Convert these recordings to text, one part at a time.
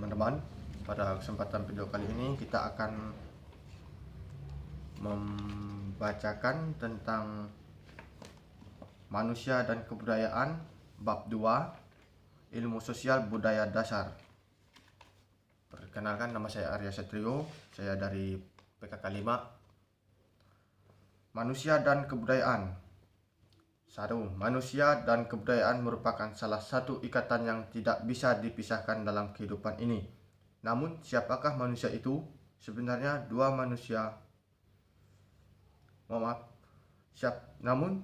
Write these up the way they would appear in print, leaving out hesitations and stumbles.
teman-teman. Pada kesempatan video kali ini kita akan membacakan tentang manusia dan kebudayaan bab 2 ilmu sosial budaya dasar. Perkenalkan, nama saya Arya Setrio, saya dari PKK 5. Manusia dan kebudayaan. 1. Manusia dan kebudayaan merupakan salah satu ikatan yang tidak bisa dipisahkan dalam kehidupan ini. Namun, siapakah manusia itu? Sebenarnya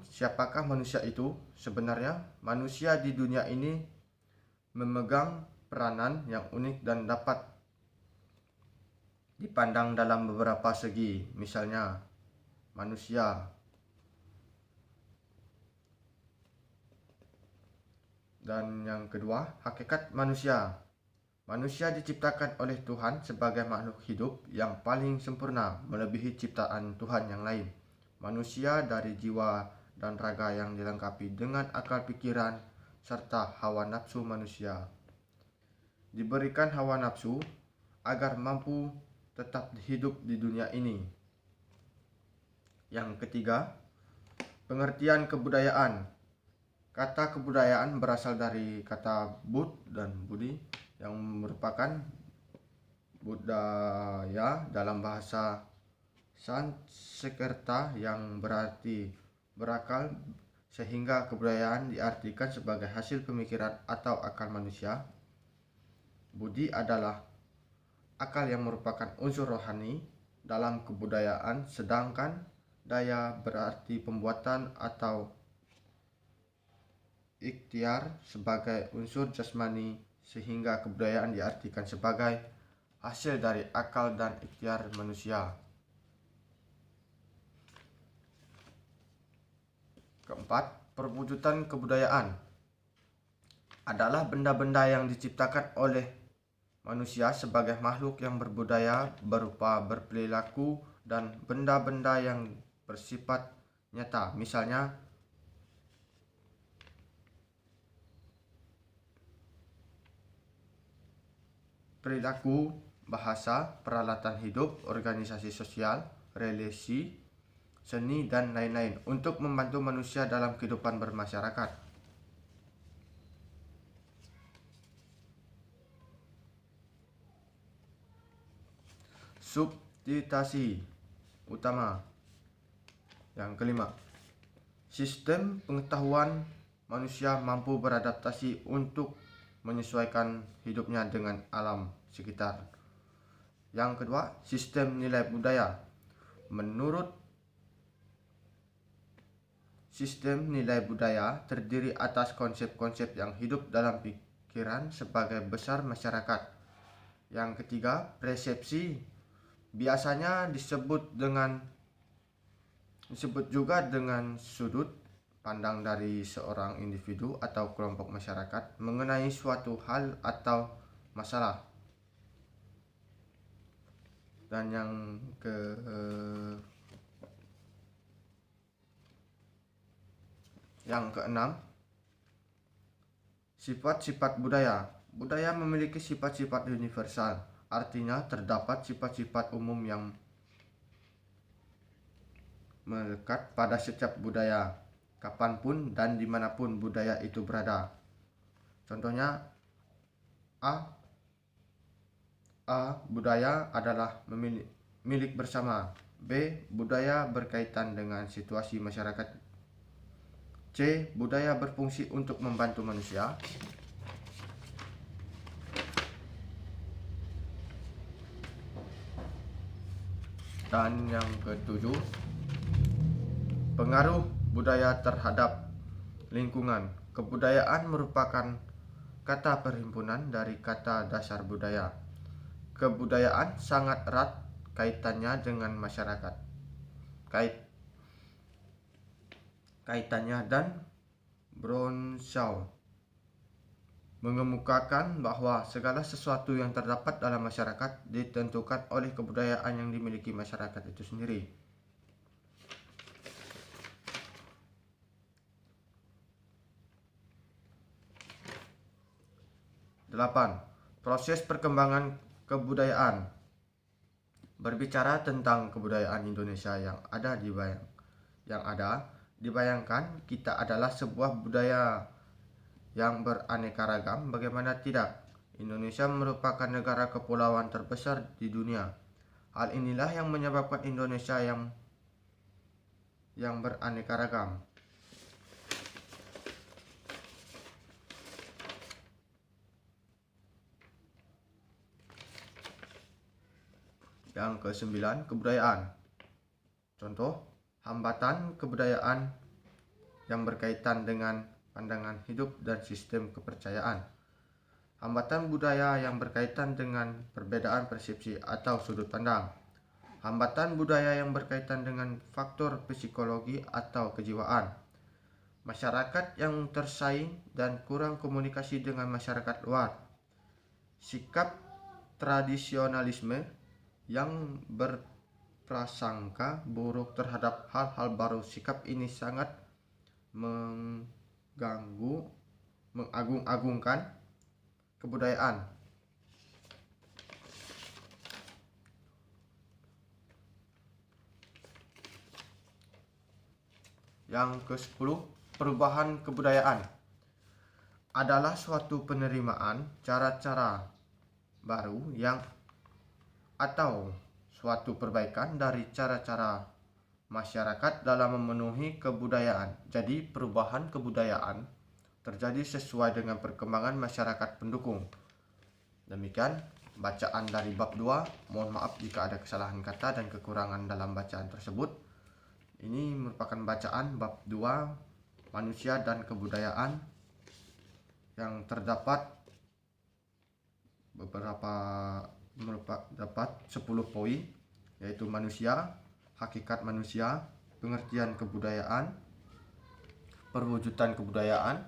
siapakah manusia itu? Sebenarnya, manusia di dunia ini memegang peranan yang unik dan dapat dipandang dalam beberapa segi. Misalnya, manusia. Dan yang kedua, hakikat manusia. Manusia diciptakan oleh Tuhan sebagai makhluk hidup yang paling sempurna, melebihi ciptaan Tuhan yang lain. Manusia dari jiwa dan raga yang dilengkapi dengan akal pikiran serta hawa nafsu manusia. Diberikan hawa nafsu agar mampu tetap hidup di dunia ini. Yang ketiga, pengertian kebudayaan. Kata kebudayaan berasal dari kata bud dan budi yang merupakan budaya dalam bahasa Sanskerta yang berarti berakal, sehingga kebudayaan diartikan sebagai hasil pemikiran atau akal manusia. Budi adalah akal yang merupakan unsur rohani dalam kebudayaan, sedangkan daya berarti pembuatan atau ikhtiar sebagai unsur jasmani, sehingga kebudayaan diartikan sebagai hasil dari akal dan ikhtiar manusia. Keempat, perwujudan kebudayaan adalah benda-benda yang diciptakan oleh manusia sebagai makhluk yang berbudaya berupa berperilaku dan benda-benda yang bersifat nyata. Misalnya, perilaku, bahasa, peralatan hidup, organisasi sosial, relasi, seni, dan lain-lain untuk membantu manusia dalam kehidupan bermasyarakat. Substitusi utama. Yang kelima, sistem pengetahuan manusia mampu beradaptasi untuk menyesuaikan hidupnya dengan alam sekitar. Yang kedua, sistem nilai budaya. Menurut sistem nilai budaya terdiri atas konsep-konsep yang hidup dalam pikiran sebagai besar masyarakat. Yang ketiga, persepsi. Biasanya disebut juga dengan sudut pandang dari seorang individu atau kelompok masyarakat mengenai suatu hal atau masalah. Dan yang keenam, sifat-sifat budaya. Budaya memiliki sifat-sifat universal, artinya terdapat sifat-sifat umum yang melekat pada setiap budaya, kapanpun dan dimanapun budaya itu berada. Contohnya, A. Budaya adalah milik bersama. B. Budaya berkaitan dengan situasi masyarakat. C. Budaya berfungsi untuk membantu manusia. Dan yang ketujuh, pengaruh budaya terhadap lingkungan. Kebudayaan merupakan kata perhimpunan dari kata dasar budaya. Kebudayaan sangat erat kaitannya dengan masyarakat. Kaitannya dan Bronshaw mengemukakan bahwa segala sesuatu yang terdapat dalam masyarakat ditentukan oleh kebudayaan yang dimiliki masyarakat itu sendiri. Delapan, Proses perkembangan kebudayaan. Berbicara tentang kebudayaan Indonesia dibayangkan kita adalah sebuah budaya yang beraneka ragam. Bagaimana tidak? Indonesia merupakan negara kepulauan terbesar di dunia. Hal inilah yang menyebabkan Indonesia yang beraneka ragam. Yang ke-9, kebudayaan. Contoh, hambatan kebudayaan yang berkaitan dengan pandangan hidup dan sistem kepercayaan. Hambatan budaya yang berkaitan dengan perbedaan persepsi atau sudut pandang. Hambatan budaya yang berkaitan dengan faktor psikologi atau kejiwaan. Masyarakat yang tersaing dan kurang komunikasi dengan masyarakat luar. Sikap tradisionalisme yang berprasangka buruk terhadap hal-hal baru. Sikap ini sangat mengagung-agungkan kebudayaan. Yang ke-10, perubahan kebudayaan adalah suatu penerimaan cara-cara baru atau suatu perbaikan dari cara-cara masyarakat dalam memenuhi kebudayaan. Jadi perubahan kebudayaan terjadi sesuai dengan perkembangan masyarakat pendukung. Demikian bacaan dari bab 2. Mohon maaf jika ada kesalahan kata dan kekurangan dalam bacaan tersebut. Ini merupakan bacaan bab 2, manusia dan kebudayaan, yang terdapat dapat 10 poin, yaitu manusia, hakikat manusia, pengertian kebudayaan, perwujudan kebudayaan,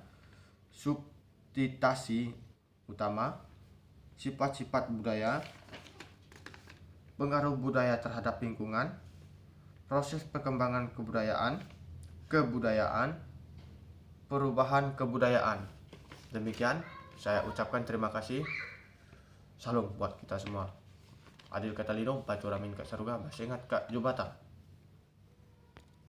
substansi utama, sifat-sifat budaya, pengaruh budaya terhadap lingkungan, proses perkembangan kebudayaan, perubahan kebudayaan. Demikian, saya ucapkan terima kasih. Salam buat kita semua. Adil kata lino, bacuramin kak saruga, basengat kak jubata.